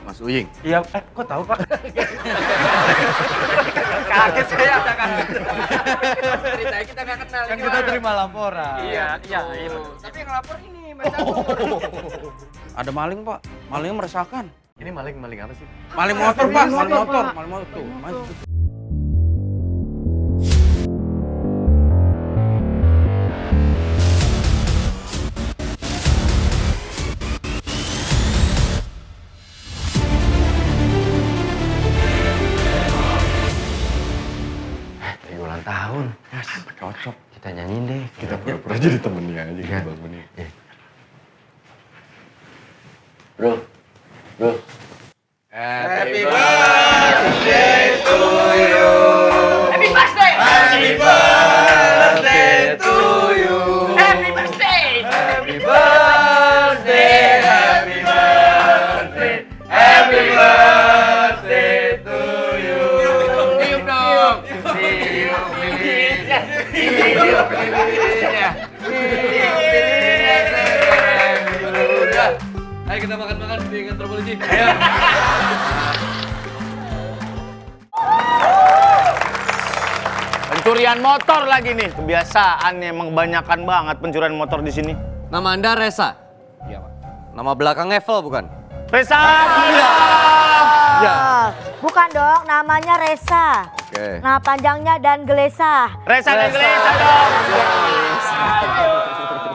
Mas Uying. Iya, kok tahu Pak? Kaget saya kan. Ceritanya kita nggak kenal. Kan kita terima laporan. Iya. Tapi yang lapor ini Mas Agus. Ada maling, Pak. Malingnya meresahkan. Ini maling apa sih? Maling motor, Pak. Maling motor. Maling motor tuh. Mas. Lagi ulang tahun. Mas, cocok. Kita nyanyiin deh. Kita pura-pura jadi temennya aja kita bangunin. Bro. Happy birthday to you. Happy birthday! Happy birthday to you. Happy birthday! Happy birthday. Happy birthday. Happy birthday to you. Tiup dong. Tiup lilinnya. Tiup lilinnya. Ayo kita makan-makan di kantor polisi. Ayo. Pencurian motor lagi nih, kebiasaan emang kebanyakan banget pencurian motor di sini. Nama Anda Resa? Iya, Pak. Nama belakang Evel bukan? Resa! Ya. Bukan dong, namanya Resa. Oke. Nah panjangnya dan Gelesa. Resa dan Resa dong.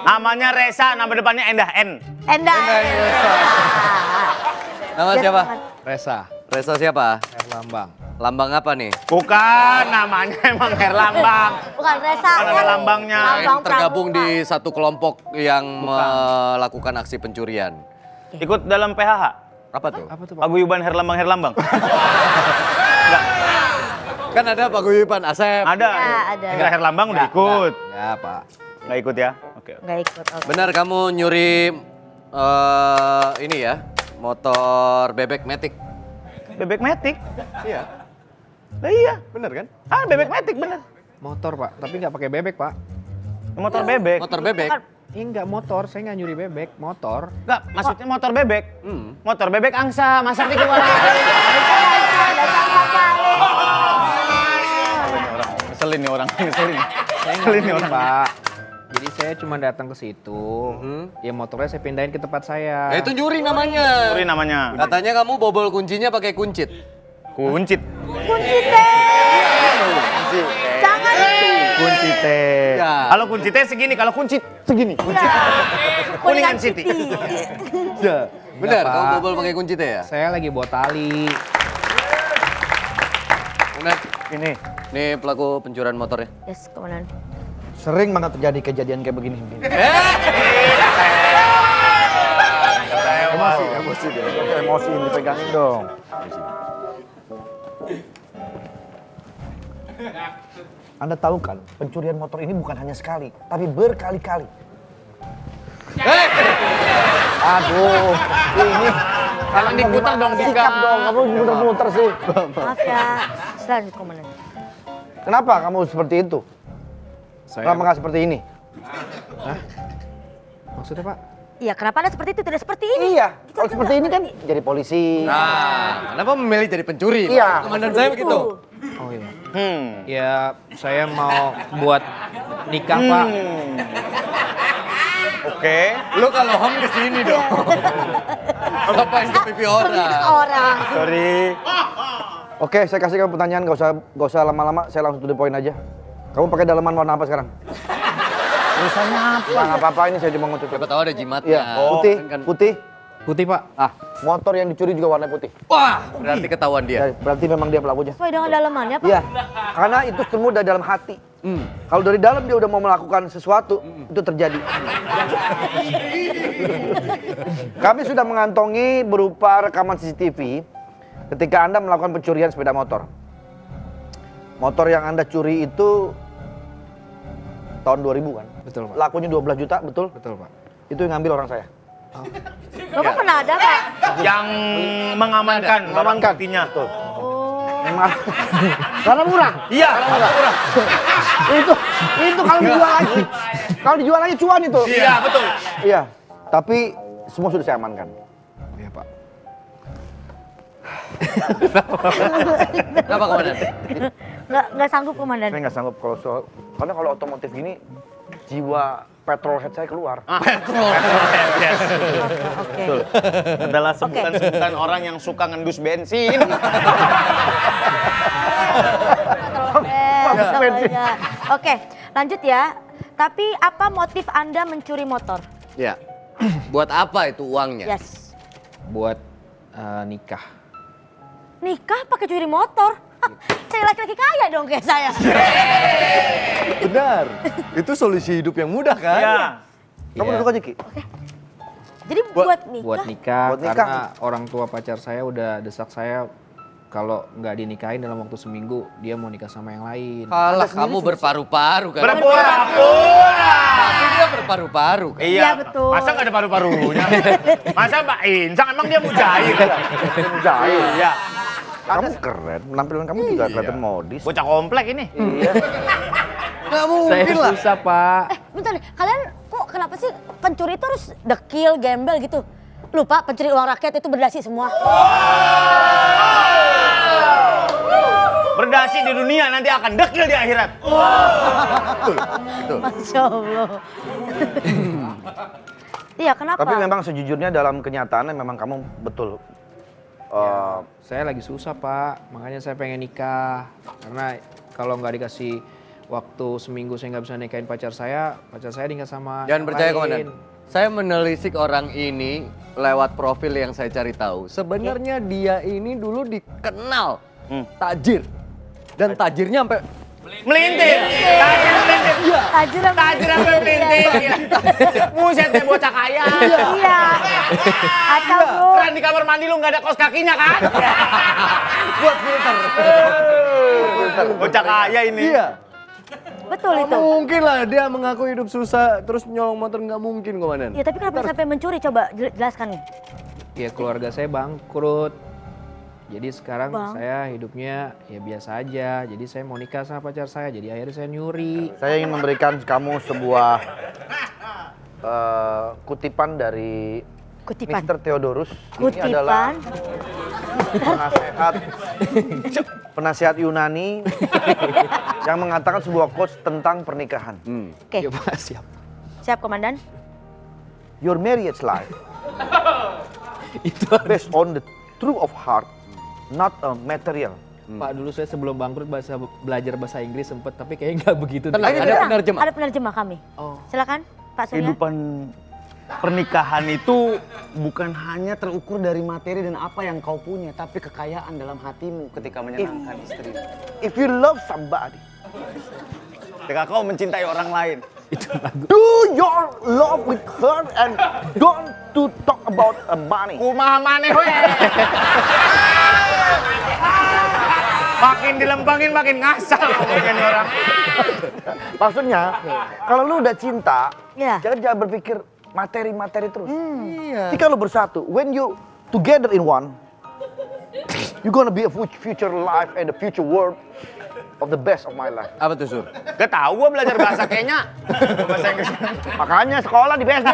Namanya Resa, nama depannya Endah N. Endah. Nama siapa? Resa, Resa siapa? Erlambang. Lambang apa nih? Bukan, namanya emang Herlambang. Bukan Resa. Bukan ada lambangnya. Lambang Tergabung Pramuka. di satu kelompok yang melakukan aksi pencurian. Ikut dalam PHH. Apa tuh? Apa tuh, Pak? Paguyuban Herlambang. Kan ada Paguyuban Asep. Ada. Ya, ada. Kira Herlambang udah ikut. Ya, Pak. Nggak ikut ya? Oke. Nggak ikut. Oke. Benar kamu nyuri ini ya, motor bebek Matic. Bebek Matic? Iya, Lah iya. benar kan? Ah, bebek Matic bener. Motor, Pak. Tapi nggak pakai bebek, Pak. Motor bebek. Motor bebek. Ini nggak motor, saya nggak nyuri bebek. Motor. Enggak, maksudnya motor bebek. Hmm. Motor bebek angsa, masa nih kemana? Ngeselin nih orang, ngeselin. Saya Ngeselin nih nyuri, orang. Pak. Jadi saya cuma datang ke situ. Mhm. Ya motornya saya pindahin ke tempat saya. Ya itu nyuri namanya. Sorry namanya. Katanya kamu bobol kuncinya pakai kuncit. Kuncit. Kunci teh. Jangan itu. Kunci teh. Ya. Kalau kunci teh segini, kalau kunci segini. Kuningan City. Ya. Benar, Pak. kamu bobol pakai kunci teh ya? Saya lagi bawa tali. Benar. Ini. Nih pelaku pencurian motornya. Yes, komandan. Sering banget terjadi kejadian kayak begini. Emosi deh. Emosi ini pegangin dong. Anda tahu kan, pencurian motor ini bukan hanya sekali, tapi berkali-kali. Aduh, ini Kalau diputar dong, sikap dong, kamu muter-muter sih. Maaf ya. Selanjut komandan. Kenapa kamu seperti itu? Kenapa nggak seperti ini? Maksudnya, Pak? Iya, kenapa Anda seperti itu tidak seperti ini? Iya, kalau seperti ini kan jadi polisi. Nah, kenapa memilih jadi pencuri? Iya. Komandan saya begitu. Oh iya. Hmm. Ya, saya mau buat nikah, Pak. Oke. Lu kalau ham kesini dong. Ngapain ke pipi orang? Orang. Sorry. Oke, saya kasih kamu pertanyaan, gak usah lama-lama, saya langsung to the point aja. Kamu pakai dalaman warna apa sekarang? Urusannya apa? Nah, nggak apa-apa, ini saya cuma mau Siapa coba. tahu ada jimatnya. Iya, putih, Kan- putih. Putih, Pak. Ah, motor yang dicuri juga warna putih. Wah, berarti ketahuan dia. Ya, berarti memang dia pelakunya. Sesuai dengan dalamannya, Pak. Iya, karena itu semua dari dalam hati. Kalau dari dalam dia udah mau melakukan sesuatu, itu terjadi. Kami sudah mengantongi berupa rekaman CCTV ketika Anda melakukan pencurian sepeda motor. Motor yang Anda curi itu tahun 2000 kan? Betul, Pak. Lakunya 12 juta, betul? Betul, Pak. Itu yang ngambil orang saya. Bapak pernah ada, Pak? Yang mengamankan barang Mengamankan. buktinya. Betul. Oh. Karena murah. Iya, murah. Itu kalau dijual lagi cuan itu. Iya, betul. Iya. Tapi semua sudah saya amankan. Iya, Pak. Kenapa komandan? Nggak sanggup komandan. Saya nggak sanggup karena kalau otomotif gini jiwa petrolhead saya keluar. Oke. Adalah sebutan-sebutan orang yang suka ngendus bensin. Ya. Oke, lanjut ya. Tapi apa motif Anda mencuri motor? Ya. Buat apa itu uangnya? Yes. Buat nikah. Nikah pakai curi motor? Hah, saya laki-laki kaya dong kayak saya. Benar. Itu solusi hidup yang mudah kan? Iya. Kamu Iya. duduk aja, Ki. Jadi buat nikah? Buat nikah, Buat nikah. karena orang tua pacar saya udah desak saya kalau nggak dinikahin dalam waktu seminggu dia mau nikah sama yang lain. Kalah kamu berparu-paru kan? Berpura-pura. Tapi dia berparu-paru kan? Iya, betul. Masa nggak ada paru-parunya? Masa Mbak Insang emang dia mujair? Jahil. Iya. Kamu keren, penampilan kamu juga kelihatan modis. Bocah komplek ini. Iya. Nggak Saya mungkin lah. susah, Pak. Bentar deh, kalian kok kenapa sih pencuri itu harus dekil, gembel gitu? Lupa pencuri uang rakyat itu berdasi semua. Berdasi di dunia nanti akan dekil di akhirat. Masya Allah. Iya, kenapa? Tapi memang sejujurnya dalam kenyataannya memang kamu betul. Saya lagi susah, Pak. Makanya saya pengen nikah. Karena kalau nggak dikasih waktu seminggu saya nggak bisa nikahin pacar saya nikah sama Jangan yang percaya lain. komandan. Saya menelisik orang ini lewat profil yang saya cari tahu. Sebenarnya dia ini dulu dikenal tajir. Dan tajirnya sampai Melintir. Tajir melintir. Tajir apa? Tajir sampai melintir. Buset deh bocah kaya. Iya. Atau bro. Keren di kamar mandi lu nggak ada kaos kakinya kan? buat filter. Bocah kaya ini. Iya. Betul itu. Nggak mungkin lah dia mengaku hidup susah terus nyolong motor, nggak mungkin komandan. Iya, tapi kenapa sampai mencuri? Coba jelaskan nih. Ya keluarga saya bangkrut. Jadi sekarang Bang. saya hidupnya ya biasa aja. Jadi saya mau nikah sama pacar saya. Jadi akhirnya saya nyuri. Saya ingin memberikan kamu sebuah kutipan dari Kutipan. Mr. Theodorus. Ini Kutipan. adalah penasihat Yunani yang mengatakan sebuah quotes tentang pernikahan. Oke, Ya Pak, siap. siap komandan. Your marriage life based on the truth of heart, not a material. Pak, dulu saya sebelum bangkrut belajar bahasa Inggris sempet, tapi kayaknya nggak begitu. Tenang, deh. ada penerjemah. Ada penerjemah kami. Oh. Silakan, Pak Surya. Kehidupan pernikahan itu bukan hanya terukur dari materi dan apa yang kau punya, tapi kekayaan dalam hatimu ketika menyenangkan istri. If you love somebody, Ketika kau mencintai orang lain. do your love with her and don't to talk about money. Kumaha maneh we. Makin dilempangin makin ngasal ngomongin orang. Maksudnya, kalau lu udah cinta, Iya. jangan berpikir materi-materi terus. Iya. Ketika lu bersatu, when you together in one, you gonna be a future life and the future world of the best of my life. Apa tuh Sur? Gak tau gua belajar bahasa Kenya. Bahasa Inggris. Makanya sekolah di BSD.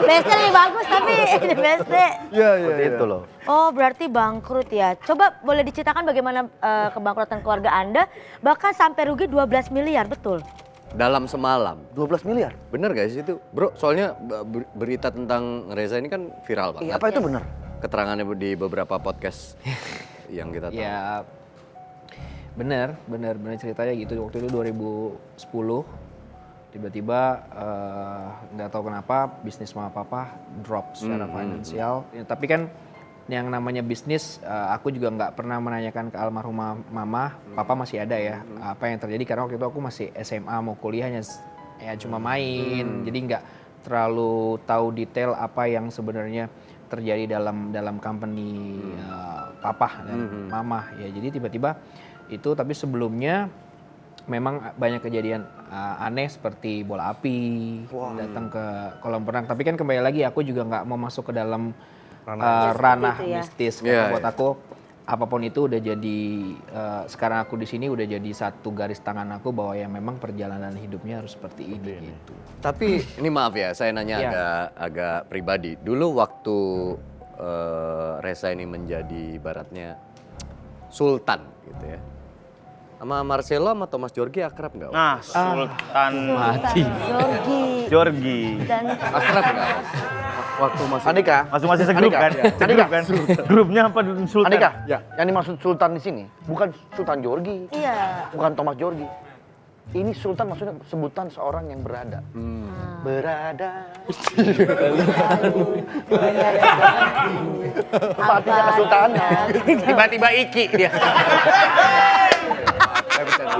BSD lebih bagus tapi di BSD. Iya, Seperti itu loh. Oh, berarti bangkrut ya. Coba boleh diceritakan bagaimana kebangkrutan keluarga Anda bahkan sampai rugi 12 miliar, betul? Dalam semalam. 12 miliar. Bener gak sih itu? Bro, soalnya berita tentang Reza ini kan viral banget. Iya, apa itu benar? Keterangannya di beberapa podcast yang kita tahu. Ya bener ceritanya gitu. Waktu itu 2010 tiba-tiba nggak tahu kenapa bisnis mama papa drop secara finansial. Ya, tapi kan yang namanya bisnis aku juga nggak pernah menanyakan ke almarhumah mama, papa masih ada ya apa yang terjadi karena waktu itu aku masih SMA mau kuliahnya ya cuma main, jadi nggak terlalu tahu detail apa yang sebenarnya terjadi dalam company papa dan mama ya. Jadi tiba-tiba itu, tapi sebelumnya memang banyak kejadian aneh seperti bola api datang ke kolam renang. Tapi kan kembali lagi aku juga nggak mau masuk ke dalam ranah Seperti itu ya. mistis. Iya, Karena buat iya. aku apapun itu udah jadi sekarang aku di sini udah jadi satu garis tangan aku bahwa ya memang perjalanan hidupnya harus seperti ini gitu. Tapi ini maaf ya, saya nanya Iya. agak pribadi. Dulu waktu Reza ini menjadi ibaratnya sultan gitu ya. Sama Marcelo sama Thomas Djorghi akrab nggak? Nah, Sultan Mati. Jorgi. Dan Akrab nggak? Waktu masih Andika, Masing-masing segrup Andika, kan? ya. Segrup kan? Grupnya apa Sultan? Andika, Ya. yang dimaksud sultan di sini bukan Sultan Djorghi, iya. bukan Thomas Djorghi. Ini sultan maksudnya sebutan seorang yang berada. Berada. Apa artinya kesultanan? Tiba-tiba Iki dia.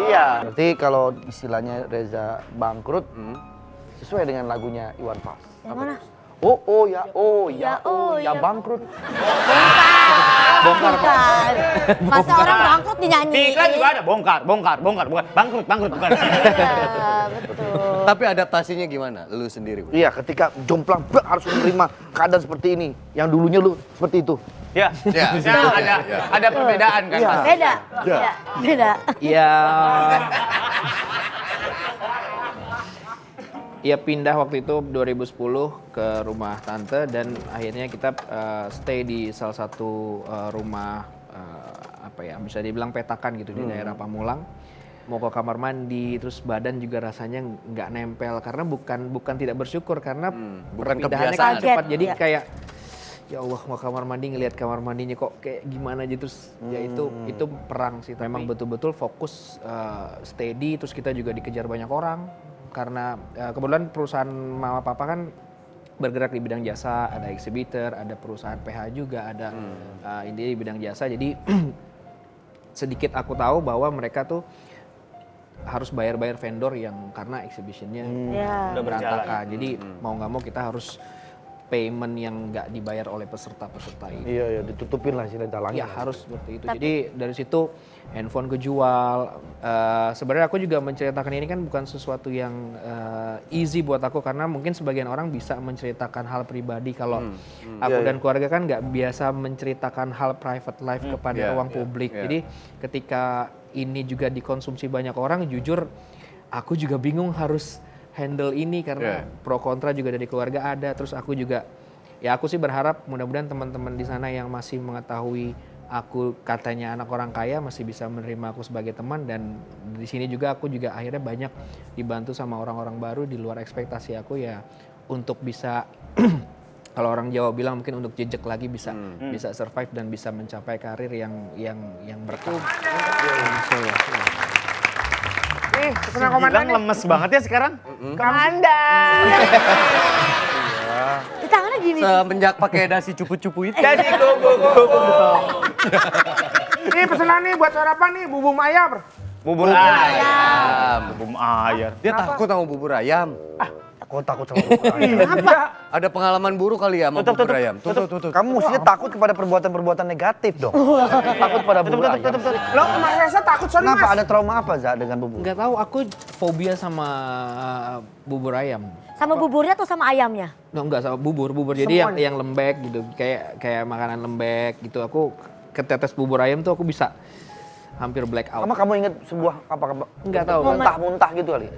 Iya. Berarti kalau istilahnya Reza bangkrut, sesuai dengan lagunya Iwan Fals. Yang mana? Oh ya, oh ya, oh ya ya. bangkrut. Bukan. Masa orang bangkrut Di dinyanyiin. iklan juga ada bongkar, bukan bangkrut, bukan. Iya, betul. Tapi adaptasinya gimana? Lu sendiri, Bu? Iya, ketika jomplang bak, harus menerima keadaan seperti ini. Yang dulunya lu seperti itu. Ya, Ya, ada perbedaan kan Iya. Mas? Beda. Beda. Beda. Iya. Iya pindah waktu itu 2010 ke rumah tante dan akhirnya kita stay di salah satu rumah apa ya bisa dibilang petakan gitu di daerah Pamulang. Mau ke kamar mandi terus badan juga rasanya nggak nempel karena bukan tidak bersyukur karena bukan perpindahannya kebiasaan. kan cepat Kaget, jadi ya. kayak ya Allah mau kamar mandi ngelihat kamar mandinya kok kayak gimana aja terus ya itu perang sih memang betul-betul fokus steady terus kita juga dikejar banyak orang karena kebetulan perusahaan mama papa kan bergerak di bidang jasa ada exhibitor ada perusahaan PH juga ada intinya di bidang jasa jadi sedikit aku tahu bahwa mereka tuh harus bayar vendor yang karena exhibitionnya Ya. udah berantakan jadi mau nggak mau kita harus payment yang nggak dibayar oleh peserta-peserta ini. Iya, iya, ditutupin lah sila dalangnya. Ya harus seperti itu. Jadi dari situ handphone kejual. Sebenarnya aku juga menceritakan ini kan bukan sesuatu yang easy buat aku karena mungkin sebagian orang bisa menceritakan hal pribadi kalau aku dan keluarga kan nggak biasa menceritakan hal private life kepada ruang publik. Jadi ketika ini juga dikonsumsi banyak orang, jujur aku juga bingung harus handle ini karena pro kontra juga dari keluarga ada. Terus aku juga ya aku sih berharap mudah-mudahan teman-teman di sana yang masih mengetahui aku katanya anak orang kaya masih bisa menerima aku sebagai teman dan di sini juga aku juga akhirnya banyak dibantu sama orang-orang baru di luar ekspektasi aku ya untuk bisa kalau orang Jawa bilang mungkin untuk jejak lagi bisa survive dan bisa mencapai karir yang berkah. Bilang lemes banget ya sekarang. Komandan. Di tangannya gini. Semenjak pakai dasi cupu-cupu itu. Jadi go. Ini pesanan nih buat sarapan nih, bubur ayam. Bubur ayam. Bubur ayam. Dia takut sama bubur ayam. Kok takut sama bubur ayam? Ada pengalaman buruk kali ya sama bubur ayam. Tuh. Kamu mestinya takut kepada perbuatan-perbuatan negatif dong. Takut pada bubur ayam. Lo Mas Reza takut, sorry Kenapa? Mas. Ada trauma apa, Za, dengan bubur? Nggak tahu aku fobia sama bubur ayam. Sama buburnya atau sama ayamnya? No, enggak sama bubur. Jadi yang lembek gitu, kayak makanan lembek gitu. Aku ketetes bubur ayam tuh aku bisa hampir black out. Kamu ingat sebuah apa? Nggak tahu. Muntah-muntah gitu kali.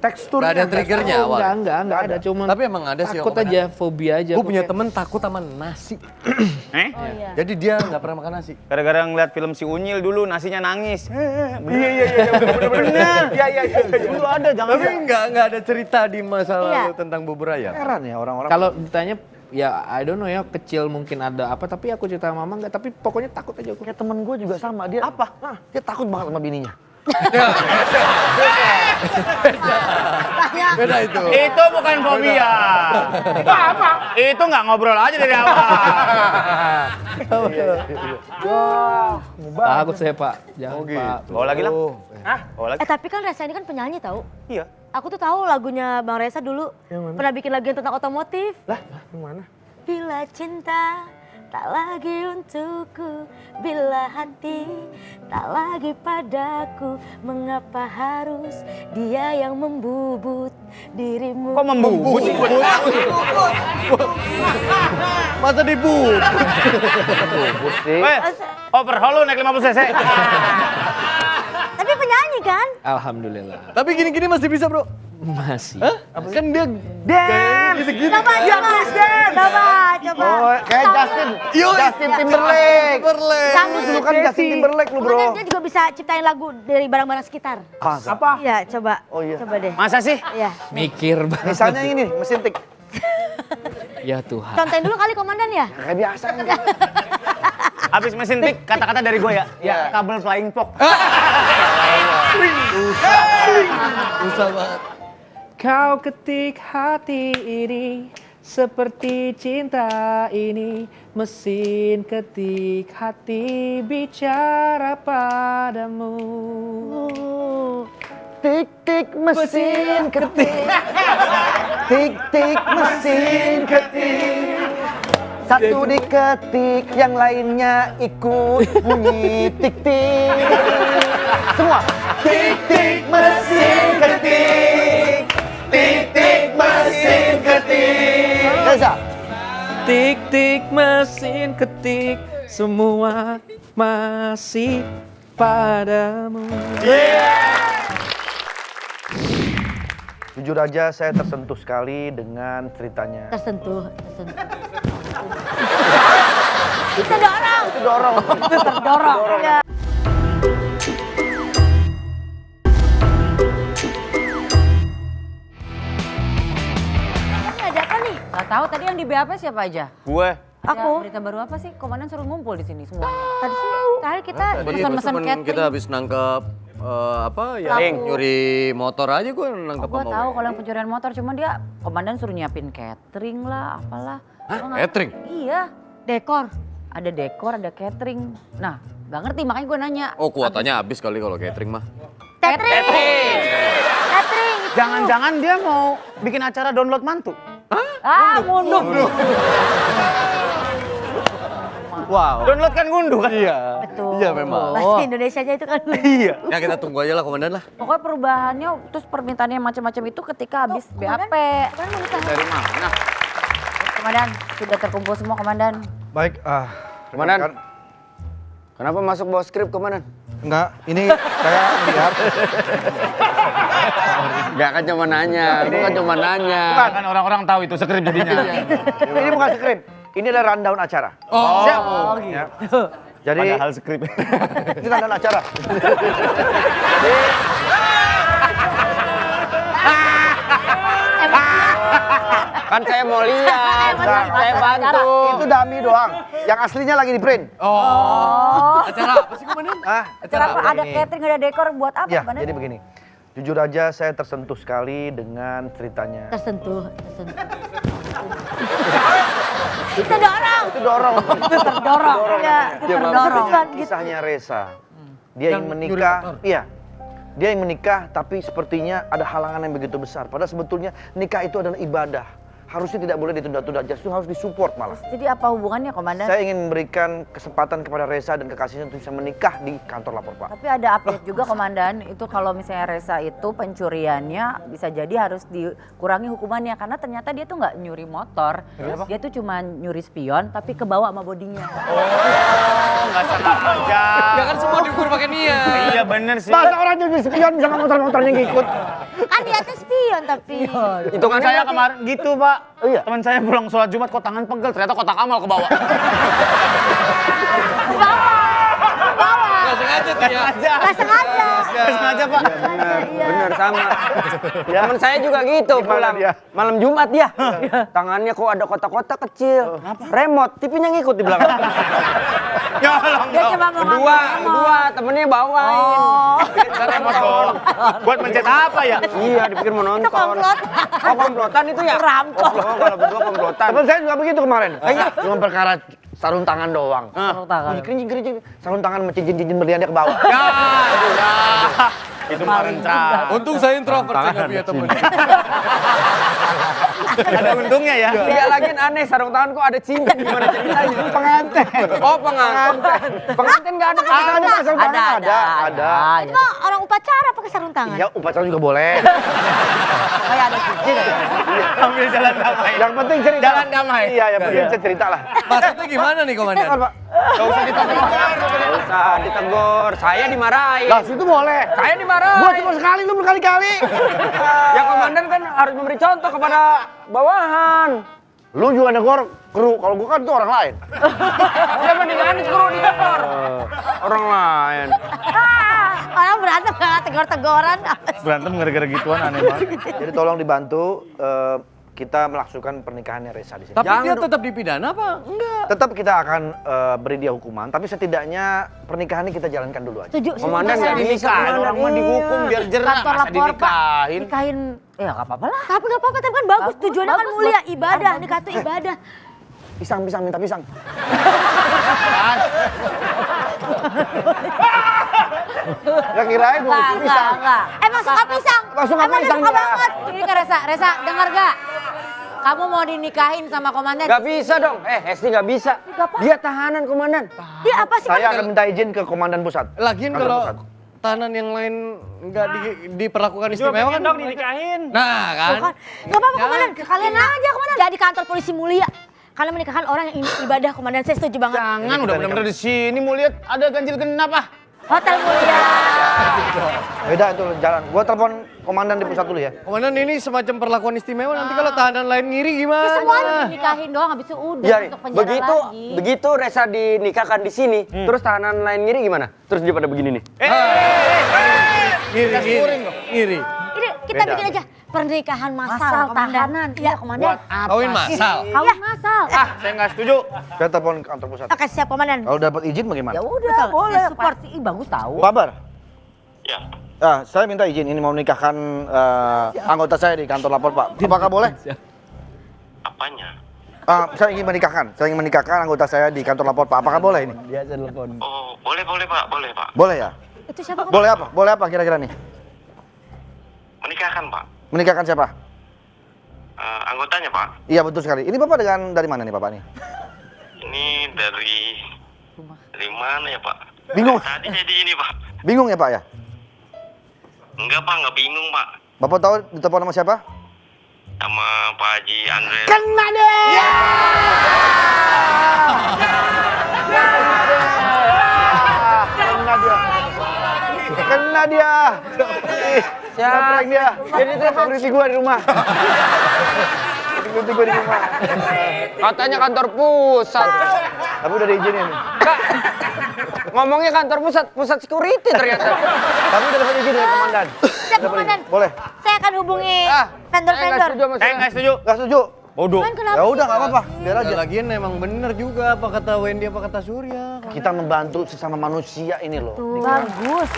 Teksturnya. Gak ada triggernya awal. Enggak ada. Cuman Tapi emang ada sih. takut aja, fobia aja. Gue punya Kayak- temen takut sama nasi. Oh iya. Jadi dia nggak pernah makan nasi. Gara-gara ngeliat film si Unyil dulu nasinya nangis. Iya, bener. Iya. Dulu ada jangan. Tapi nggak ada cerita di masa Iya. lalu tentang bubur ayam. Heran ya orang-orang. Kalau ditanya ya I don't know ya kecil mungkin ada apa tapi aku cerita sama mama enggak tapi pokoknya takut aja aku. kayak temen gue juga sama, dia apa? Dia takut banget sama bininya. Beda itu. Itu bukan fobia. Apa? Itu nggak ngobrol aja dari awal. Takut saya Pak, jangan Pak. Bawa lagi lah. Bawa lagi. Tapi kan Reza ini kan penyanyi tahu. Iya. Aku tuh tahu lagunya Bang Reza dulu pernah bikin lagu yang tentang otomotif. Lah, yang mana? Bila cinta tak lagi untukku. Bila hati tak lagi padaku, mengapa harus dia yang membubut dirimu? Kok membubut sih? Masa dibut? Overhaul lu naik 50 cc. Tapi penyanyi kan? Alhamdulillah. Tapi gini-gini masih bisa bro? Masih. Kan dia gitu-gitu. Coba, coba. Oh, kayak Justin Timberlake. Sambil Dulu kan Justin Timberlake lu, Bro. Kemudian dia juga bisa ciptain lagu dari barang-barang sekitar. Apa? Iya, coba. Oh, iya. Coba deh. Masa sih? Iya. Mikir banget. Misalnya ini, mesin tik. Ya Tuhan. Contohin dulu kali komandan ya. Kayak biasa ini. Habis mesin tik, kata-kata dari gue ya. Ya, kabel flying fox. Susah banget. Kau ketik hati ini seperti cinta ini, mesin ketik hati bicara padamu. Tik tik mesin ketik. Tik tik mesin ketik. Satu diketik, yang lainnya ikut bunyi tik tik. Semua. Tik tik mesin ketik. Tik tik mesin ketik. Reza. Tik tik mesin ketik, semua masih padamu. Jujur aja saya tersentuh sekali dengan ceritanya. Tersentuh. Kita dorong. Itu dorong. Terdorong. Ya. Ini ada apa nih? Gak tahu tadi yang di BAP siapa aja? Gue. Aku. Ya, berita baru apa sih? Komandan suruh ngumpul di sini semua. Tadi sih, tadi kita Tadi Mesen-mesen temen catering. kita habis nangkep apa ya? Pelaku. Nyuri motor aja gue nangkep Gue sama tahu WA. kalau yang pencurian motor, cuma dia komandan suruh nyiapin catering lah, apalah. Hah? Gua nggak- Catering? Iya, dekor. ada dekor, ada catering. Nah, gak ngerti makanya gue nanya. Oh kuotanya habis kali kalau catering mah. Catering. Catering. Jangan-jangan dia mau bikin acara download mantu. Ah, mundur. Wow. Download kan ngunduh kan? Iya. Betul. Iya memang. Bahasa Indonesianya itu kan. Iya. Ya kita tunggu aja lah komandan lah. Pokoknya perubahannya, terus permintaannya macam-macam itu ketika habis Komandan, BAP. Komandan mau usaha. Dari mana? Komandan, sudah terkumpul semua komandan. Baik, Komandan. Kenapa masuk bawa skrip, Komandan? Enggak, ini saya lihat. Gak kan cuma nanya, gue kan cuma nanya. Bukan, kan orang-orang tahu itu skrip jadinya. Ini bukan skrip, ini adalah rundown acara. Oh. Siap. Ya. Jadi Padahal skrip. ini rundown acara. Kan saya mau lihat, saya bantu. Itu dummy doang. Yang aslinya lagi di print. Oh. Acara apa sih komandan? Acara apa? Ada ini? catering, ada dekor, buat apa Ya, komandan? jadi begini. Jujur aja saya tersentuh sekali dengan ceritanya. Tersentuh. Kita dorong. Itu dorong. Terdorong. Ya, terdorong. Kisahnya Reza. Dia ingin menikah. Iya. Dia ingin menikah tapi sepertinya ada halangan yang begitu besar. Padahal sebetulnya nikah itu adalah ibadah. Harusnya tidak boleh ditunda-tunda, justru harus disupport malah. Jadi apa hubungannya komandan? Saya ingin memberikan kesempatan kepada Reza dan kekasihnya untuk bisa menikah di kantor lapor Pak. Tapi ada update juga komandan, itu kalau misalnya Reza itu pencuriannya bisa jadi harus dikurangi hukumannya. Karena ternyata dia tuh nggak nyuri motor, dia tuh cuma nyuri spion tapi kebawa sama bodinya. Oh, nggak salah aja. Ya kan semua diukur pakai niat. Iya bener sih. Masa orang jadi spion sama motor-motornya ngikut? Kan di atas spion tapi. Teman saya kemarin gitu, Pak. Oh iya. Teman saya pulang sholat Jumat kok tangan pegel, ternyata kotak amal ke bawah. Gak sengaja tuh ya. Nggak sengaja. Nggak sengaja, Pak. Bener sama. Temen saya juga gitu pulang. dia? Malam Jumat dia. Tangannya kok ada kotak-kotak kecil. Remote, TV-nya ngikut di belakang. Ya Allah, Dia cuma mau ngambil remote. Kedua, temennya bawain. Kita remote dong. Buat mencet apa ya? Iya, dipikir mau nonton. komplot. Oh, komplotan itu ya? Rampok. Oh, kalau berdua komplotan. Teman saya juga begitu kemarin. Cuma perkara sarung tangan doang. Sarung tangan. Kerinjing. Sarung tangan sama cincin-cincin berliannya ke bawah. Ya, itu mah rencana. Untung saya introvert, saya nggak punya temen. Ada untungnya ya. Iya lagi aneh, sarung tangan kok ada cincin, gimana ceritanya? Pengantin. Oh pengantin. Pengantin nggak ada pakai sarung tangan. Sarung tangan ada. Itu mah orang upacara pakai sarung tangan. Iya, upacara juga boleh. Kayak ada cincin. Ambil jalan damai. Yang penting cerita. Jalan damai. Iya, yang penting cerita lah. Maksudnya gimana nih komandan? Gak usah ditegur. Nggak usah ditegur, saya dimarahin. Lah, situ boleh. Saya dimarahin. Gua cuma sekali, lu berkali-kali. Ya komandan kan harus memberi contoh kepada bawahan. Lu juga negor kru, kalau gua kan itu orang lain. Ya mendingan disuruh ditegur. Orang lain. Orang berantem karena tegor-tegoran. Berantem gara-gara gituan aneh banget. Jadi tolong dibantu kita melangsungkan pernikahannya Reza di sini. Tapi dia tetap dipidana apa? Enggak. Tetap kita akan beri dia hukuman, tapi setidaknya pernikahan ini kita jalankan dulu aja. Setuju. Komandan nggak dinikahin, orang mah dihukum biar jerah, Kantor masa lapor, Pak. dinikahin. Nikahin, ya nggak apa-apa lah. Tapi nggak apa-apa, tapi kan bagus. Bagus, Tujuannya kan bagus mulia, buat ibadah. ibadah. Nikah itu ibadah. Pisang, minta pisang. Ya kirain mau Enggak, pisang. enggak. Emang suka pisang? Emang suka pisang suka dia. banget. Ini kan Reza, dengar gak? Kamu mau dinikahin sama komandan? Gak bisa dong, Hesti gak bisa. Dia tahanan komandan. Dia apa sih? Saya akan minta izin ke komandan pusat. Lagian Kantor kalau pusat. tahanan yang lain nggak diperlakukan istimewa kan? dong dinikahin. Nah kan. Gak apa-apa komandan. Kalian aja komandan. Jadi kantor polisi mulia. Kalian menikahkan orang yang ibadah komandan. Saya setuju banget. Jangan, udah bener-bener di sini mau lihat ada ganjil genap ah. Hotel mulia. Beda itu jalan. Gua telepon komandan di pusat dulu ya. Komandan ini semacam perlakuan istimewa. Nanti kalau tahanan lain ngiri gimana? Semuanya dinikahin doang, habis itu udah Ya, masuk penjara lagi. begitu Reza dinikahkan di sini, terus tahanan lain ngiri gimana? Terus dia pada begini nih. Ngiri. Ini kita bikin aja pernikahan massal komandan. tahanan. Iya. Iya, komandan. Kawin masal. Kawin masal. Saya nggak setuju. Saya telepon kantor pusat. Oke siap komandan. Kalau dapat izin bagaimana? Ya udah, Betul, boleh. saya support. Pasti bagus tahu. Kabar? Ya, Saya minta izin ini mau menikahkan anggota saya di kantor lapor Pak. Apakah boleh? apanya? Saya ingin menikahkan anggota saya di kantor lapor Pak. Apakah boleh ini? Oh, boleh Pak, boleh Pak. Boleh ya? Itu siapa komandan? Boleh apa? Boleh apa kira-kira nih? Menikahkan Pak. Menikahkan siapa? Anggotanya Pak. Iya betul sekali. Ini Bapak dari mana nih Bapak nih? Ini dari mana ya Pak? Bingung. Tadi jadi ini Pak. Bingung ya Pak ya? Enggak Pak, nggak bingung Pak. Bapak tahu ditelepon sama siapa? Sama Pak Haji Andre. Kena deh! Kena dia. Siapa dia? Jadi security gua di rumah. Security gua di rumah. Katanya kantor pusat. Tapi udah diizinin. Kak, ngomongnya kantor pusat security ternyata. Tapi udah dapat izin dari komandan. Siap komandan. Boleh. Saya akan hubungi Saya nggak vendor-vendor. setuju sama Saya nggak setuju. Gak setuju? Bodoh. Kan kenapa? Ya udah nggak apa-apa. Biar aja. Lagian emang bener juga apa kata Wendy apa kata Surya. Kita membantu sesama manusia ini loh. Bagus.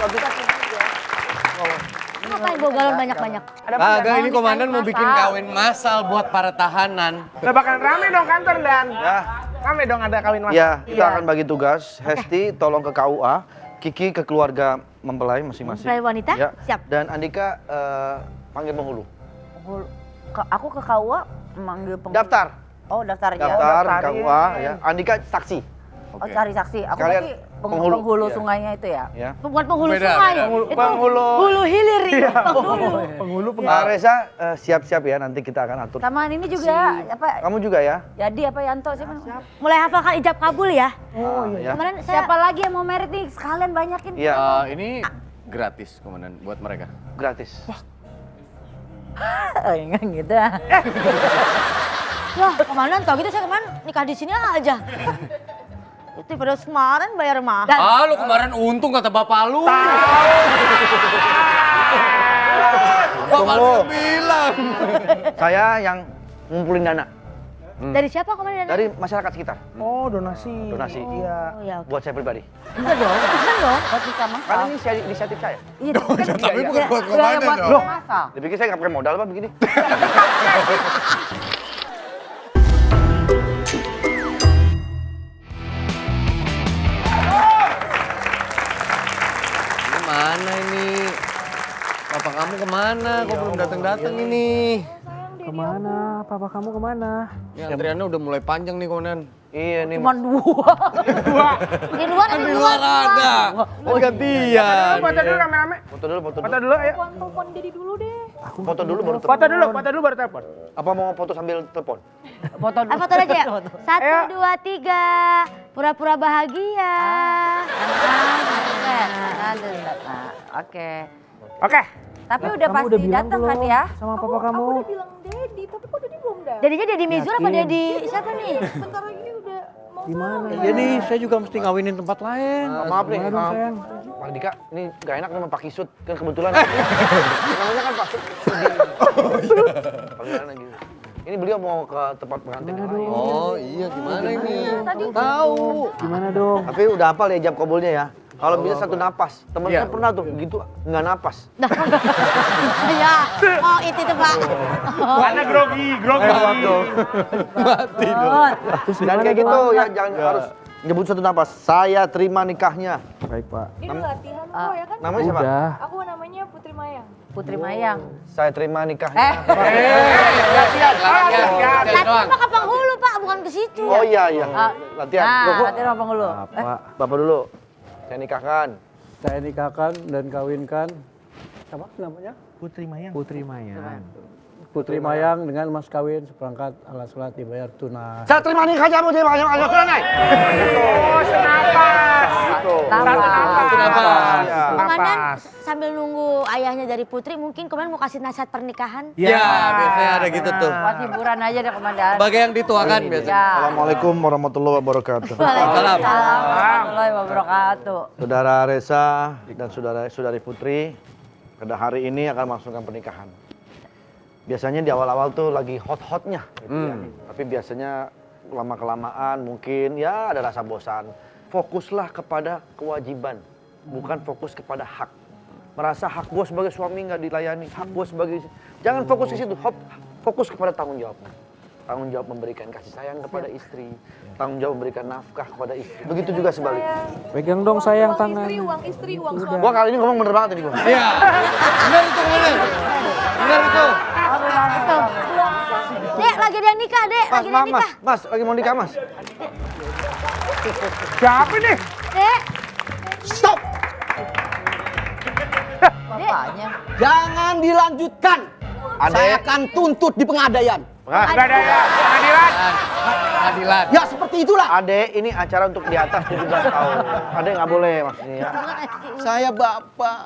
Ngapain bawa galon banyak-banyak? Kagak ini komandan mau bikin kawin masal buat para tahanan. Lah bakal rame dong kantor dan. Ya. Rame dong ada kawin mas. Ya, kita akan bagi tugas. Hesti tolong ke KUA, Kiki ke keluarga mempelai masing-masing. Mempelai wanita? Ya. Siap. Dan Andika panggil penghulu. Aku ke KUA manggil penghulu. Daftar. Oh, daftar aja. Daftar daftarin. KUA ya. Andika saksi. Oh, cari saksi. Aku Sekalian berarti penghulu. penghulu Iya. sungainya itu ya. Ya. Bukan penghulu Beda, sungai. beda. Itu Penghulu. hulu hilir. Penghulu. Reza siap-siap ya nanti kita akan atur. Sama ini juga apa? Kamu juga ya? Jadi apa Yanto siapa? Mulai hafalkan ijab kabul ya. Ya. Kemarin saya Siapa lagi yang mau merit nih? Sekalian banyakin. Iya, Ini gratis komandan buat mereka. gratis. Enggak gitu. Wah, komandan tau gitu saya kemarin nikah di sini aja. Itu pada kemarin bayar mahal. Lu kemarin untung kata bapak lu. Bapak lu bilang. Saya yang ngumpulin dana Dari siapa komandan? dari masyarakat sekitar. Oh donasi. Donasi. Iya. Oh ya. Oke. Buat saya pribadi. Enggak dong, bukan dong. Buat kita Karena masal. ini inisiatif saya. Iya, tapi kan Tapi bukan buat biaya komandan buat dong. masal. Dipikir saya nggak pakai modal apa begini? Mana ini? Papa kamu kemana? Kok belum datang-datang ini? Sayang Kemana? Papa kamu kemana? Ini antriannya udah mulai panjang nih Komandan. Iya nih. Cuman 2. Di luar Di luar ada. Oh gantian. Foto dulu rame-rame. Foto dulu, foto Foto dulu. dulu ayo. Telepon Dedi dulu deh. Foto dulu baru telepon. Foto dulu baru telepon. Apa mau foto sambil telepon? Foto dulu. Foto aja ya. 1, 2, 3. Pura-pura bahagia. Oke. Oke. Tapi udah Kamu pasti udah bilang datang kan belum ya? sama papa kamu? Aku udah bilang Dedi, tapi kok Dedi belum datang? Jadinya Dedi Mizur apa Dedi siapa nih? Bentar lagi ini udah mau Gimana? Iya nih, saya juga mesti ngawinin tempat lain. Maaf nih, Gimana dong, sayang? Pak Dika, ini gak enak nama Pak Kisut, kan kebetulan. Namanya kan Pak Sudi. Panggilan lagi. Ini beliau mau ke tempat pengantin yang lain. Oh iya, gimana ini? Tahu. Gimana dong? Tapi udah hafal ya jam kabulnya ya. Kalau bisa satu napas, temen saya pernah tuh gitu nggak napas. Ya, oh itu tuh Pak. Karena grogi. Mati dong. Dan kayak gitu ya jangan harus nyebut satu napas. Saya terima nikahnya. Baik Pak. Ini udah latihan kok ya kan? Namanya siapa? Udah. Aku namanya Putri Mayang. Putri Mayang. Saya terima nikahnya. Tadi Pak ke penghulu Pak, bukan ke situ. Oh iya. Latihan. Loh, kok Nanti apa dulu? Pak, Bapak dulu. Saya nikahkan. Saya nikahkan dan kawinkan apa namanya? Putri Mayang. Putri Mayang. Putri Mayang dengan mas kawin seperangkat alat sholat dibayar tunai. Saya terima nikahnya Putri Mayang aja tunai. Oh, senapas. Gitu. Kenapa? Komandan sambil nunggu ayahnya dari Putri, mungkin Komandan mau kasih nasihat pernikahan? Ya, biasanya ada gitu tuh. Buat hiburan aja deh Komandan. Sebagai yang dituakan biasanya. Ya. Assalamualaikum warahmatullahi wabarakatuh. Waalaikumsalam warahmatullahi wabarakatuh. Saudara Reza dan saudari Putri pada hari ini akan melangsungkan pernikahan. Biasanya di awal-awal tuh lagi hot-hotnya gitu ya. Tapi biasanya lama-kelamaan mungkin ya ada rasa bosan. Fokuslah kepada kewajiban, bukan fokus kepada hak. Merasa hak gue sebagai suami nggak dilayani, hak gue sebagai... Jangan fokus ke situ, fokus kepada tanggung jawabmu. Tanggung jawab memberikan kasih sayang kepada istri, tanggung jawab memberikan nafkah kepada istri. Begitu juga sebaliknya. Pegang dong sayang tangan. Uang istri, uang suami. Gua kali ini ngomong bener banget tadi gua. Iya. Benar itu Komandan. Benar itu. Dek, lagi ada yang nikah, Dek. Lagi ada yang nikah. Mas, lagi mau nikah, Mas. Siapa nih? Dek, Stop! Bapaknya. Jangan dilanjutkan. Saya Adek, akan tuntut di pengadilan. Enggak ada ya. Pengadilan. Adilan. Ya seperti itulah. Adek, ini acara untuk di atas 17 tahun. Adek nggak boleh maksudnya ya. Saya bapak.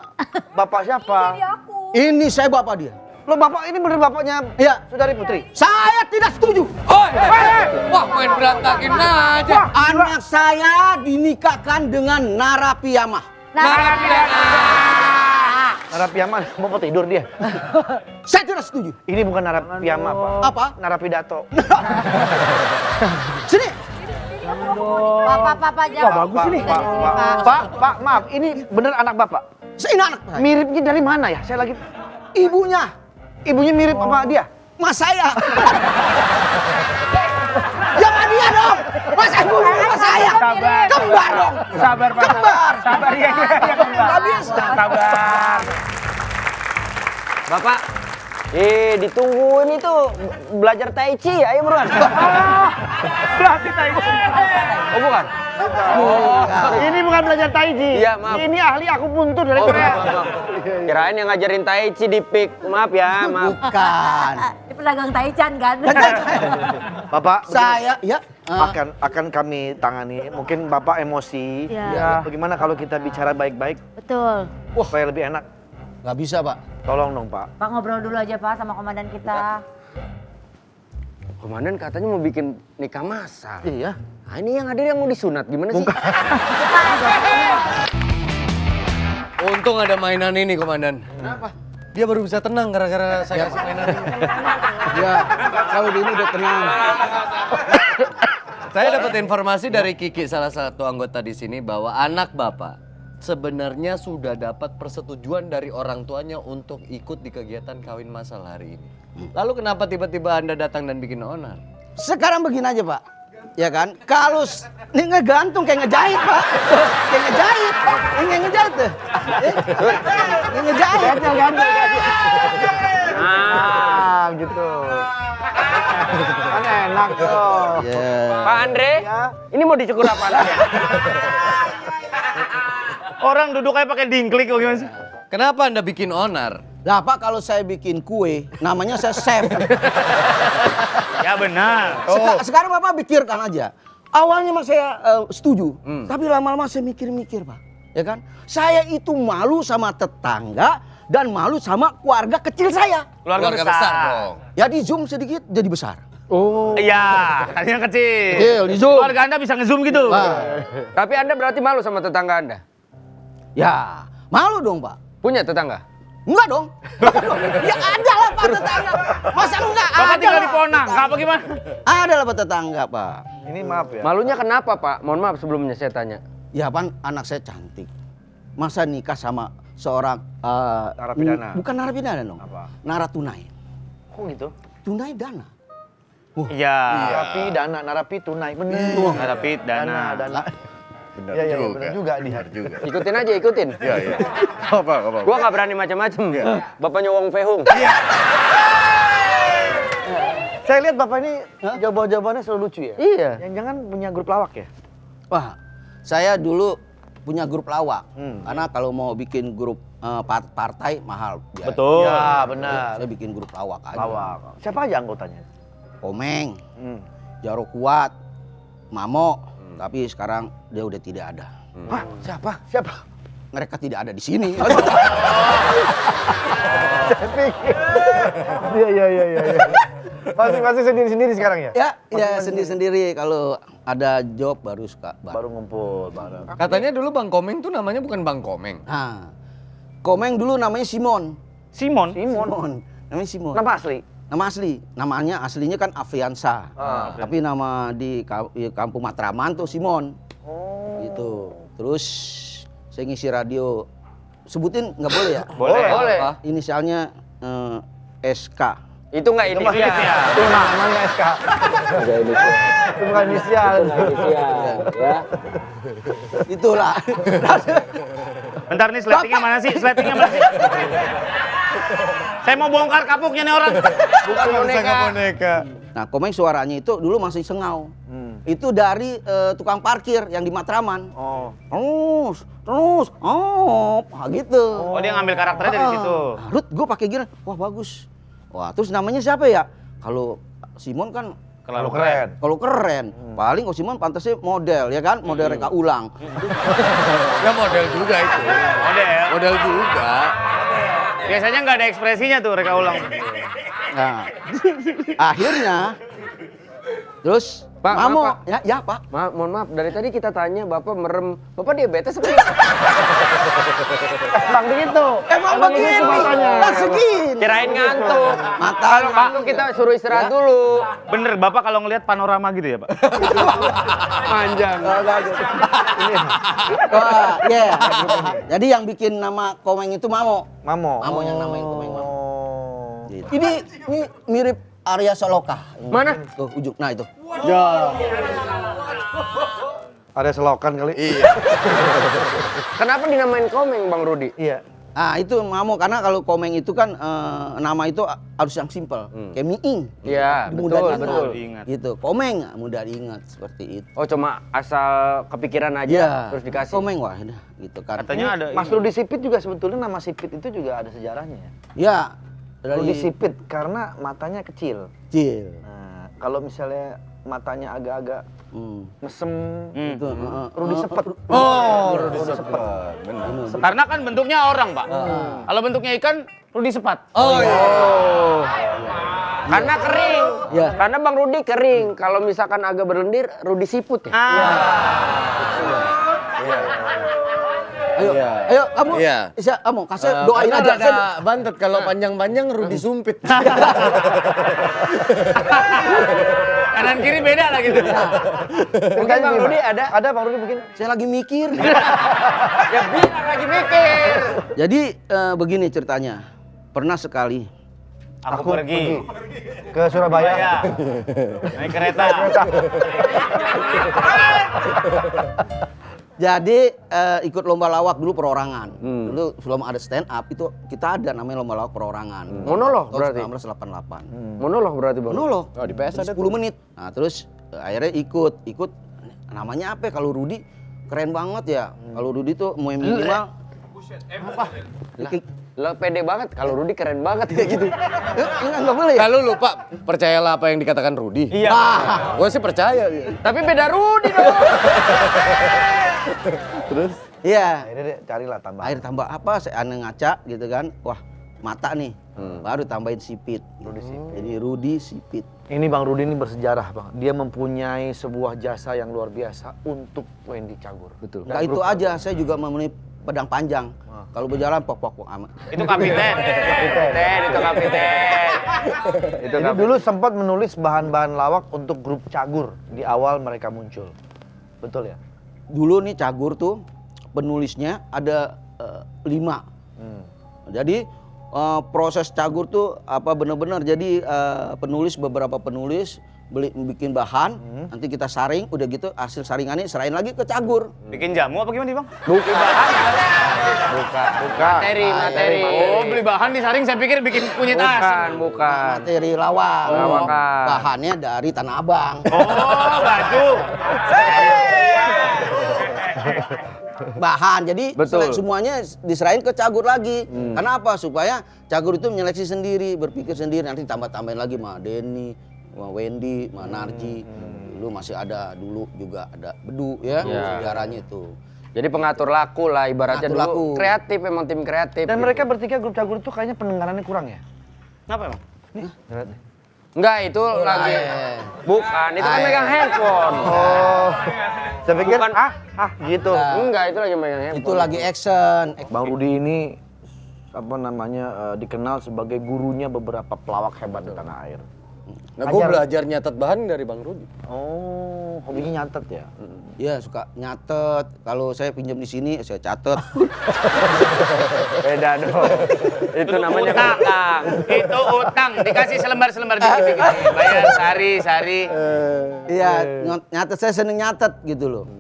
Bapak siapa? Dari aku. Ini saya bapak dia. Lo bapak ini bener bapaknya Ya, saudari Putri. saya tidak setuju. Wah, main berantakin aja. Anak saya dinikahkan dengan narapiyamah. Narapiyama mau tidur dia. Saya tidak setuju. Ini bukan narapiyama, Pak. Apa? Narapidato. Sini. Papa jangan. Bagus ini. Pak, maaf, ini bener anak bapak. Ini anak saya. Miripnya dari mana ya? Saya lagi Ibunya. ibunya mirip sama dia. Mas saya. Jangan dia dong. Mas ibunya mas saya. Sabar. Kembar dong. Sabar, Pak. Kembar. Sabar ya. Nggak bisa. Sabar. Bapak. Ditungguin itu belajar tai chi, ayo buruan. Berarti tai chi. Oh bukan? Ini bukan belajar tai chi. Iya, maaf. Ini ahli aku puntur dari Korea. Kirain yang ngajarin tai chi di PIK. Maaf ya, maaf. Bukan. Ini pedagang taichan kan? Bapak, Saya, ya. akan kami tangani. Mungkin Bapak emosi. Ya. Bagaimana kalau kita bicara baik-baik Betul. supaya lebih enak? Nggak bisa, Pak. Tolong dong, Pak. Pak ngobrol dulu aja Pak sama komandan kita. Komandan katanya mau bikin nikah masal. Iya. Nah, ini yang hadir yang mau disunat gimana sih? Untung ada mainan ini, Komandan. Kenapa? Dia baru bisa tenang gara-gara saya kasih mainan ini. Ya, kalau ini udah tenang. Saya dapat informasi dari Kiki, salah satu anggota di sini, bahwa anak Bapak sebenarnya sudah dapat persetujuan dari orang tuanya untuk ikut di kegiatan kawin masal hari ini. Lalu kenapa tiba-tiba Anda datang dan bikin onar? Sekarang begini aja, Pak. Ya kan? Kalau ini ngegantung kayak ngejahit, Pak. Kayak ngejahit. Ini yang ngejahit tuh. Ini ngejahit. Nah, gitu. Kan enak tuh. Pak Andre, ini mau dicukur apa ya? Orang duduk kayak pakai dingklik kok gimana sih? Kenapa Anda bikin onar? Lah Pak, kalau saya bikin kue, namanya saya chef. Ya benar. Sekarang Bapak pikirkan aja. Awalnya mah saya setuju, tapi lama-lama saya mikir-mikir Pak. Ya kan? Saya itu malu sama tetangga dan malu sama keluarga kecil saya. Keluarga besar dong. Ya di zoom sedikit jadi besar. Iya, tadinya kecil. Kecil, di zoom. Keluarga Anda bisa nge-zoom gitu. Tapi Anda berarti malu sama tetangga Anda? Ya, malu dong Pak. Punya tetangga? Enggak dong. Ya ada lah Pak tetangga. Masa enggak Bapak ada tinggal lah di Ponang, tetangga. apa gimana? Ada lah Pak tetangga Pak. Ini maaf ya. Malunya kenapa Pak? Mohon maaf sebelumnya saya tanya. Ya Pan, anak saya cantik. Masa nikah sama seorang Narapidana. Bukan narapidana dong. Apa? Naratunai. Kok gitu? Tunai dana. Iya. Narapi, dana, narapi, tunai. Bener. Ngarapit dana. Dana. Benar Iya, iya, juga. benar juga dia. Benar juga. Ikutin aja, ikutin. Iya, iya. Apa? Gua nggak berani macam-macam. Bapaknya Wong Fei-hung. Saya lihat Bapak ini jawaban-jawabannya selalu lucu ya? Iya. Yang jangan punya grup lawak ya? Wah, saya dulu punya grup lawak. Karena kalau mau bikin grup partai mahal. biaya. Betul. Ya, benar. Saya bikin grup lawak aja. Lawak. Siapa aja anggotanya? Komeng, Jaro Kuat, Mamo. Tapi sekarang dia udah tidak ada. Hah? Siapa? Siapa? Mereka tidak ada di sini. Iya. Masing-masing sendiri-sendiri sekarang ya? Ya sendiri-sendiri. Kalau ada job baru suka. Baru ngumpul bareng. Katanya dulu Bang Komeng tuh namanya bukan Bang Komeng. Nah, Komeng dulu namanya Simon. Simon. Namanya Simon. Nama asli? Nama asli. Namanya aslinya kan Afriansa. Tapi nama di kampung Matraman tuh Simon. Gitu. Terus saya ngisi radio. Sebutin nggak boleh ya? Boleh. Inisialnya SK. Itu nggak inisial. Itu namanya SK. Itu bukan inisial. Ya. Itulah. Bentar nih sletingnya mana sih? Sletingnya mana sih? Saya mau bongkar kapuknya nih orang. Bukan boneka. Nah, Komeng suaranya itu dulu masih sengau. Itu dari tukang parkir yang di Matraman. Terus, gitu. Oh, dia ngambil karakternya dari situ. Rut, gue pakai gini, wah bagus. Wah, terus namanya siapa ya? Kalau Simon kan Kalau keren. kalau keren, paling kalau Simon pantasnya model, ya kan? Model reka ulang. Ya model juga itu. Model. Model juga. Biasanya nggak ada ekspresinya tuh reka ulang. Nah, akhirnya, terus Pak, Mamo, maaf, Pak. ya Pak. Mohon maaf, dari tadi kita tanya Bapak merem. Bapak diabetes apa? Emang begitu. Emang begini, matanya. kan segini. Kirain ngantuk. Mata Kalau ngantuk kita suruh istirahat dulu. Bener, Bapak kalau ngelihat panorama gitu ya, Pak? Panjang. Wah, yeah. Jadi yang bikin nama Komeng itu Mamo. Mamo. Mamo yang namain Komeng Mamo. Gitu. Ini mirip Arya Saloka. Mana? Tuh ujung. Nah itu. Ada selokan kali. Iya. Kenapa dinamain Komeng, Bang Rudi? Iya. Ah itu Mamo karena kalau Komeng itu kan nama itu harus yang simpel. Kayak Miing. Iya, Mudah betul, diingat. betul. Gitu. Komeng mudah diingat seperti itu. Oh, cuma asal kepikiran aja Iya. terus dikasih. Komeng wah udah gitu kan. Katanya ada Mas Rudi Sipit juga sebetulnya nama Sipit itu juga ada sejarahnya ya. Ya. Rudi Dari Sipit karena matanya kecil. kecil. Nah, kalau misalnya matanya agak-agak mesem Itu. Rudi Sepet. Oh, Rudi Sepet. Benar. Karena kan bentuknya orang, Pak. Kalau bentuknya ikan, Rudi Sepat. Oh iya. Karena kering. Iya. Karena Bang Rudi kering. Kalau misalkan agak berlendir, Rudi siput ya. Ayo kamu. Iya. Kamu kasih doain aja. Ada bantet kalau panjang-panjang Rudi Sumpit. Kanan kiri beda lah gitu. Mungkin Bang Rudi ada. Ada Bang Rudi mungkin. Saya lagi mikir. Ya bilang lagi mikir. Jadi begini ceritanya. Pernah sekali Aku pergi Ke Surabaya. naik kereta. Jadi ikut lomba lawak dulu perorangan. Dulu sebelum ada stand up itu kita ada namanya lomba lawak perorangan. Monolog Tahun berarti? 1988. Monolog berarti Bang? Monolog. Oh, di PS ada 10 menit. Nah, terus akhirnya ikut namanya apa ya? Kalau Rudi keren banget ya. Kalau Rudi tuh mau minimal Lah pede banget, kalau Rudi keren banget kayak gitu. enggak boleh ya? Kalau lupa, percayalah apa yang dikatakan Rudi. Iya. Gue sih percaya. Tapi beda Rudi dong. Terus? Iya. Akhirnya deh, carilah tambah. Air tambah apa? Saya aneh ngaca gitu kan. Wah, mata nih. Baru tambahin sipit. Rudi Sipit. Jadi Rudi Sipit. Ini Bang Rudi ini bersejarah Bang. Dia mempunyai sebuah jasa yang luar biasa untuk Wendy Cagur. Betul. Enggak itu aja, saya juga memenuhi pedang panjang. Kalau berjalan pok amat. Itu kapiten. Itu kapiten. Jadi dulu sempat menulis bahan-bahan lawak untuk grup Cagur di awal mereka muncul. Betul ya? Dulu nih Cagur tuh penulisnya ada 5. Jadi proses Cagur tuh apa benar-benar jadi beberapa penulis bikin bahan, nanti kita saring, udah gitu hasil saringannya serahin lagi ke Cagur. Bikin jamu apa gimana, Bang? Bukan. Materi. Oh, beli bahan disaring saya pikir bikin kunyit asin. Bukan. Materi lawak. Lawakan. Bahannya dari Tanah Abang. Oh, baju. Bahan, jadi Betul. semuanya diserahin ke Cagur lagi. Karena apa? Supaya Cagur itu menyeleksi sendiri, berpikir sendiri, nanti tambah-tambahin lagi sama Denny, sama Wendy, sama Narji. Dulu masih ada, dulu juga ada Bedu ya, sejarahnya itu. Jadi pengatur laku lah ibaratnya Pengatur dulu. laku. Kreatif, memang tim kreatif. Dan gitu. mereka bertiga grup Cagur itu kayaknya pendengarannya kurang ya? Kenapa emang? Enggak, itu lagi. Bukan, itu kan megang handphone. Oh. Saya pikir Bukan. gitu. Enggak, itu lagi megang handphone. Itu lagi action. Bang Rudi ini apa namanya dikenal sebagai gurunya beberapa pelawak hebat di tanah air. Nah, gue belajar nyatet bahan dari Bang Rudi. Oh, hobinya nyatet ya? Iya, suka nyatet. Kalau saya pinjam di sini, saya catet. Beda dong. Itu namanya utang. Itu utang, dikasih selembar-selembar gini. Bayar sehari. Iya, nyatet, saya seneng nyatet gitu loh.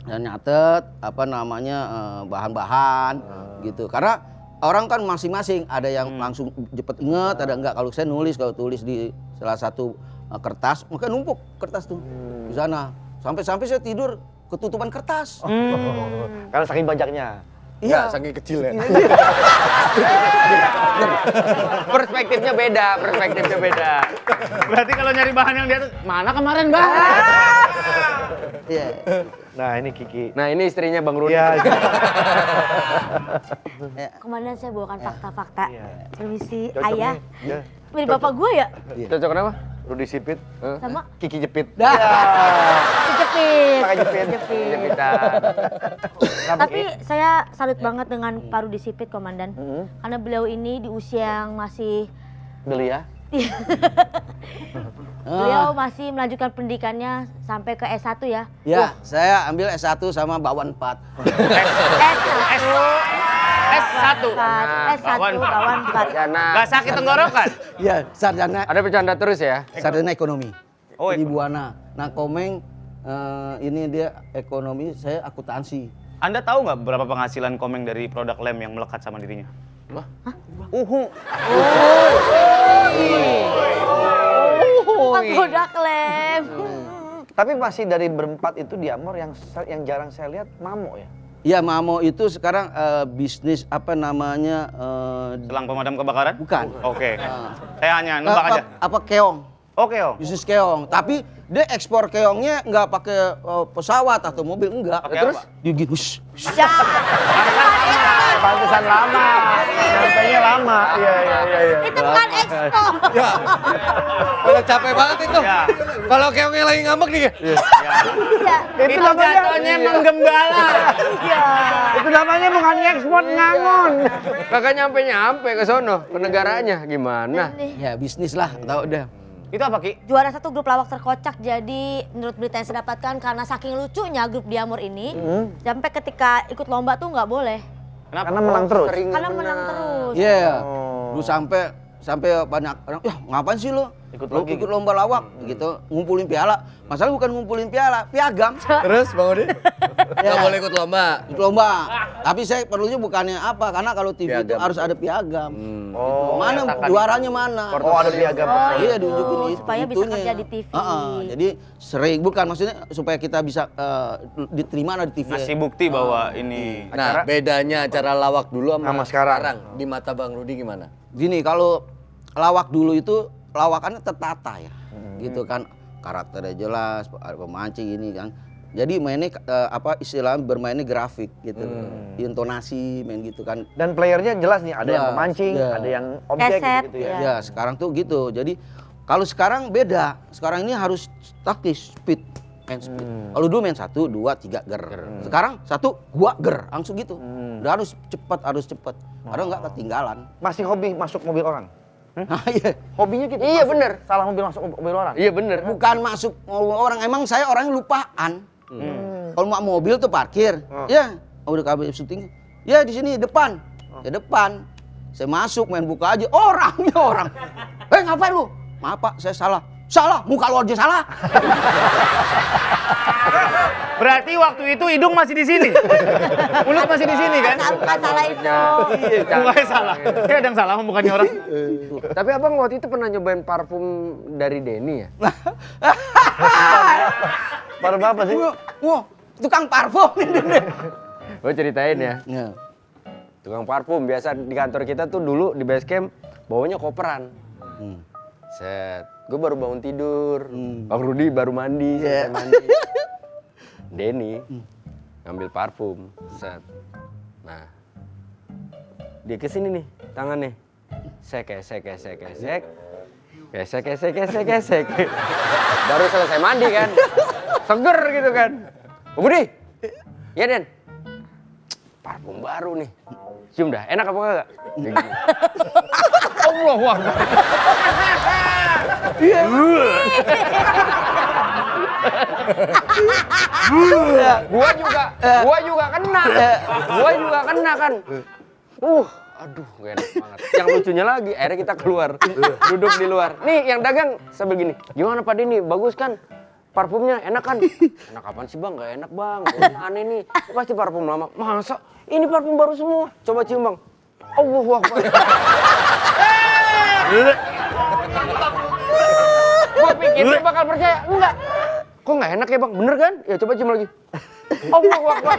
Dan nyatet apa namanya bahan-bahan gitu. Karena orang kan masing-masing, ada yang langsung cepet inget, ada enggak. Kalau saya nulis, kalau tulis di salah satu kertas, maka numpuk kertas tuh di sana. Sampai-sampai saya tidur ketutupan kertas. Karena saking banyaknya. Iya, saking kecil ya. Perspektifnya beda. Berarti kalau nyari bahan yang di atas, mana kemarin, Bang? Iya. Nah ini Kiki. Nah, ini istrinya Bang Rudi. Iya. Komandan saya bawakan fakta-fakta. Permisi, Cocok ayah. nih. Ya. Mirip bapak gue ya? Cocok kenapa? Rudi Sipit, Sama Kiki Jepit. kejepit. Pakai jepit. Jepitan. Tapi saya salut banget dengan Pak Rudi Sipit, Komandan. Karena beliau ini di usia yang masih Belia. beliau masih melanjutkan pendidikannya sampai ke S1 ya. Ya, saya ambil S1 sama Bakwan 4. S1. S1, Bakwan 4. Gak sakit tenggorokan? Iya, sarjana Ada bercanda terus ya? sarjana ekonomi. Oh, di Buana. Nah, Komeng ini dia ekonomi, saya akuntansi. Anda tahu nggak berapa penghasilan Komeng dari produk lem yang melekat sama dirinya? Produk lem. Tapi masih dari berempat itu di Amor yang jarang saya lihat Mamo ya. Iya, Mamo itu sekarang bisnis apa namanya? Selang pemadam kebakaran? Bukan. Oke. Saya hanya nebak aja. Apa keong? Oke, Om. Bisnis keong. Tapi dia ekspor keongnya nggak pakai pesawat atau mobil, enggak. Pakai Terus apa? dia gitu. Ya. Pantesan lama. Sampainya lama. Iya. Itu bukan ekspor. Ya, udah capek banget itu. Kalau keongnya lagi ngambek nih. Iya. Itu jatuhnya menggembala. Iya. Itu namanya bukan ekspor ngangon. Kagak nyampe ke sono, ke negaranya gimana? Ya bisnis lah, tahu udah. Itu apa, Ki? Juara 1 grup lawak terkocak, jadi menurut berita yang saya dapatkan karena saking lucunya grup Diamor ini, sampai ketika ikut lomba tuh nggak boleh. Karena menang terus. Karena menang terus. Iya. Lu sampai banyak orang, ya ngapain sih lo? ikut lomba lawak gitu, ngumpulin piala. Masalah bukan ngumpulin piala, piagam. Terus Bang Odi? Nggak boleh ikut lomba. Ikut lomba. Tapi saya perlunya bukannya apa, karena kalau TV itu harus ada piagam. Oh, Mana juaranya mana? Oh, ada piagam. Iya, diunjukin supaya bisa itunya. kerja di TV. Jadi sering, bukan maksudnya supaya kita bisa diterima di TV. Ngasih bukti bahwa ini Nah, bedanya acara lawak dulu sama Sama sekarang. Di mata Bang Rudi gimana? Gini, kalau lawak dulu itu lawakannya tertata ya, gitu kan, karakternya jelas, ada pemancing ini kan. Jadi mainnya istilahnya bermainnya grafik gitu, intonasi main gitu kan. Dan playernya jelas nih, ada yang Jelas, pemancing, ya. ada yang objek Keset, gitu ya. Ya sekarang tuh gitu. Jadi kalau sekarang beda, sekarang ini harus taktis, speed, main speed. Kalau dulu main 1, 2, 3 ger. Sekarang 1, 2 ger, langsung gitu. Udah harus cepat. Padahal nggak ketinggalan. Masih hobi masuk mobil orang? Nah, iya. Hobinya gitu. Iya bener. Salah mobil masuk mobil orang. Iya bener. Bukan masuk mobil orang, emang saya orangnya lupaan. Kalau mau mobil tuh parkir, ya udah kabel syuting, ya di sini depan, ya depan. Saya masuk main buka aja, orangnya orang. Ngapain lu? Maaf Pak, saya salah, muka lu aja salah. Berarti waktu itu hidung masih di sini. Mulut masih di sini kan? Bukan salah itu. Mukanya salah. Kayak ada yang salah bukannya orang. Tapi abang waktu itu pernah nyobain parfum dari Denny ya? Parfum apa sih? Wah, tukang parfum ini. Gue ceritain ya. Ya. Tukang parfum biasa di kantor kita tuh dulu di base camp bawanya koperan. Set, gue baru bangun tidur. Bang Rudi baru mandi, selesai mandi. Denny ngambil parfum, set. Nah, dia kesini nih tangannya, gesek. Baru selesai mandi kan, seger gitu kan. Bang Rudi, ya Den, parfum baru nih. Cium dah, enak apa kagak? Allah wah. Gua juga kena kan. Aduh, gak enak banget. Yang lucunya lagi, akhirnya kita keluar, duduk di luar. Nih, yang dagang sebegini. Gimana Pak Denny? Bagus kan? Parfumnya enak kan? Enak apaan sih Bang? Gak enak Bang. Aneh nih. Pasti parfum lama. Masa? Ini parfum baru semua. Coba cium Bang. Allahu Akbar. Gua pikir dia bakal percaya. Enggak. Kok nggak enak ya Bang? Bener kan? Ya coba cium lagi. Allahu Akbar.